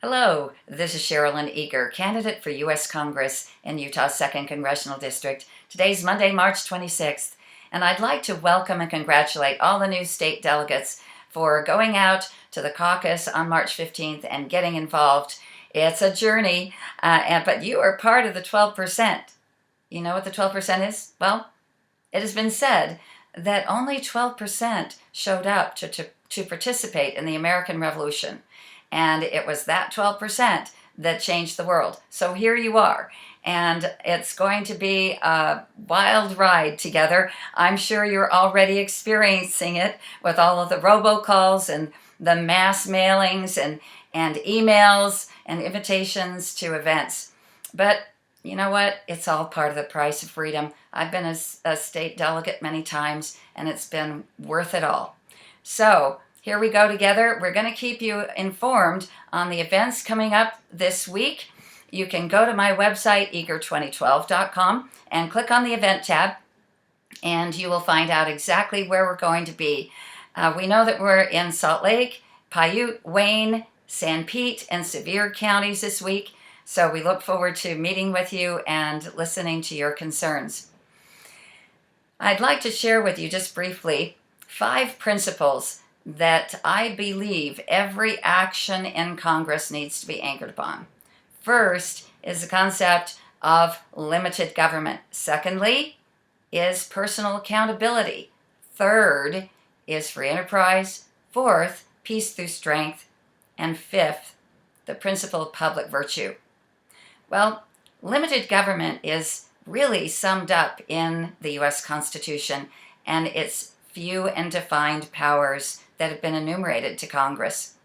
Hello, this is Cherilyn Eagar, candidate for U.S. Congress in Utah's 2nd Congressional District. Today's Monday, March 26th, and I'd like to welcome and congratulate all the new state delegates for going out to the caucus on March 15th and getting involved. It's a journey, but you are part of the 12%. You know what the 12% is? Well, it has been said that only 12% showed up to participate in the American Revolution. And it was that 12% that changed the world. So here you are. And it's going to be a wild ride together. I'm sure you're already experiencing it with all of the robocalls and the mass mailings and emails and invitations to events. But you know what? It's all part of the price of freedom. I've been a state delegate many times, and it's been worth it all. So here we go together. We're going to keep you informed on the events coming up this week. You can go to my website, eagar2012.com, and click on the event tab, and you will find out exactly where we're going to be. We know that we're in Salt Lake, Paiute, Wayne, San Pete, and Sevier counties this week. So we look forward to meeting with you and listening to your concerns. I'd like to share with you just briefly 5 principles that I believe every action in Congress needs to be anchored upon. First is the concept of limited government. Secondly is personal accountability. Third is free enterprise. Fourth, peace through strength. And fifth, the principle of public virtue. Well, limited government is really summed up in the U.S. Constitution and its few and defined powers that have been enumerated to Congress.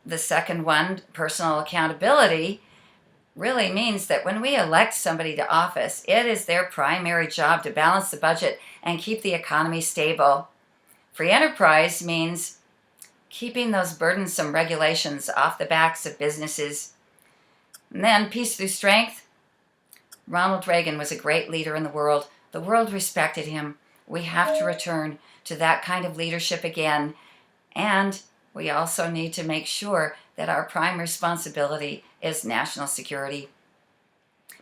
The second one, personal accountability, really means that when we elect somebody to office, it is their primary job to balance the budget and keep the economy stable. Free enterprise means keeping those burdensome regulations off the backs of businesses. And then peace through strength. Ronald Reagan was a great leader in the world. The world respected him. We have to return to that kind of leadership again. And we also need to make sure that our prime responsibility is national security.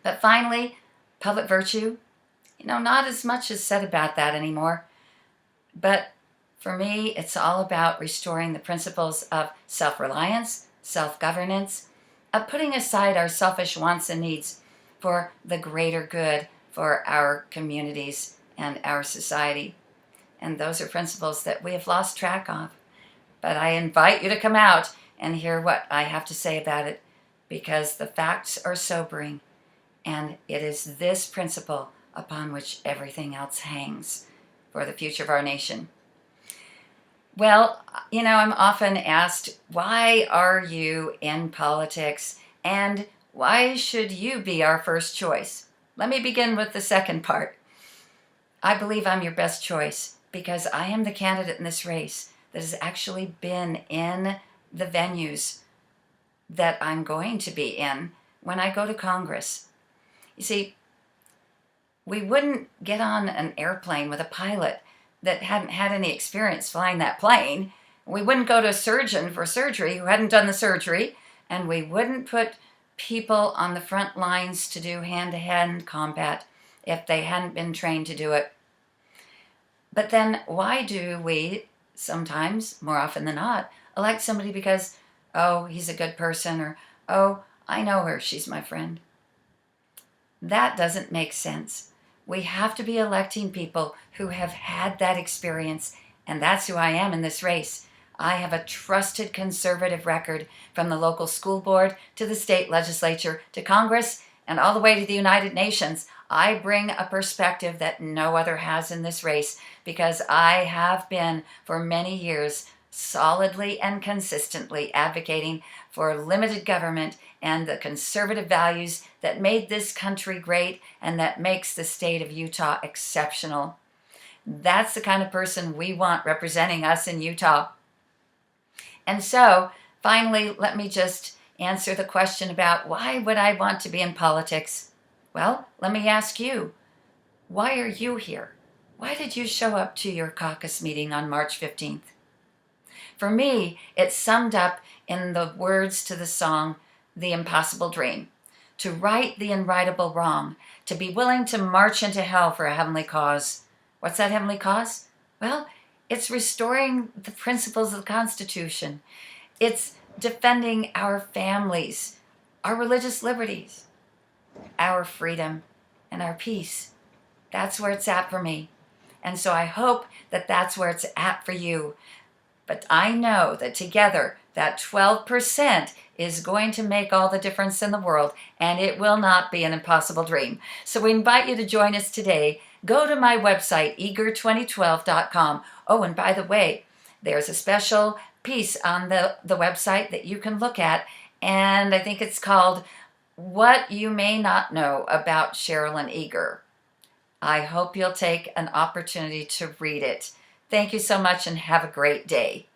But finally, public virtue. Not as much is said about that anymore. But for me, it's all about restoring the principles of self-reliance, self-governance, of putting aside our selfish wants and needs for the greater good for our communities and our society. And those are principles that we have lost track of. But I invite you to come out and hear what I have to say about it, because the facts are sobering, and it is this principle upon which everything else hangs for the future of our nation. Well, I'm often asked, why are you in politics, and why should you be our first choice? Let me begin with the second part. I believe I'm your best choice because I am the candidate in this race that has actually been in the venues that I'm going to be in when I go to Congress. You see, we wouldn't get on an airplane with a pilot that hadn't had any experience flying that plane. We wouldn't go to a surgeon for surgery who hadn't done the surgery, and we wouldn't put people on the front lines to do hand-to-hand combat if they hadn't been trained to do it. But then why do we sometimes, more often than not, elect somebody because, oh, he's a good person, or, oh, I know her, she's my friend? That doesn't make sense. We have to be electing people who have had that experience, and that's who I am in this race. I have a trusted conservative record from the local school board to the state legislature to Congress and all the way to the United Nations. I bring a perspective that no other has in this race because I have been for many years solidly and consistently advocating for limited government and the conservative values that made this country great and that makes the state of Utah exceptional. That's the kind of person we want representing us in Utah. And so, finally, let me just answer the question about why would I want to be in politics? Well, let me ask you, why are you here? Why did you show up to your caucus meeting on March 15th? For me, it's summed up in the words to the song, The Impossible Dream. To right the unrightable wrong, to be willing to march into hell for a heavenly cause. What's that heavenly cause? Well, it's restoring the principles of the Constitution. It's defending our families, our religious liberties, our freedom, and our peace. That's where it's at for me. And so I hope that that's where it's at for you. But I know that together, that 12% is going to make all the difference in the world, and it will not be an impossible dream. So we invite you to join us today. Go to my website, eagar2012.com. Oh, and by the way, there's a special piece on the website that you can look at, and I think it's called What You May Not Know About Cherilyn Eagar. I hope you'll take an opportunity to read it. Thank you so much and have a great day.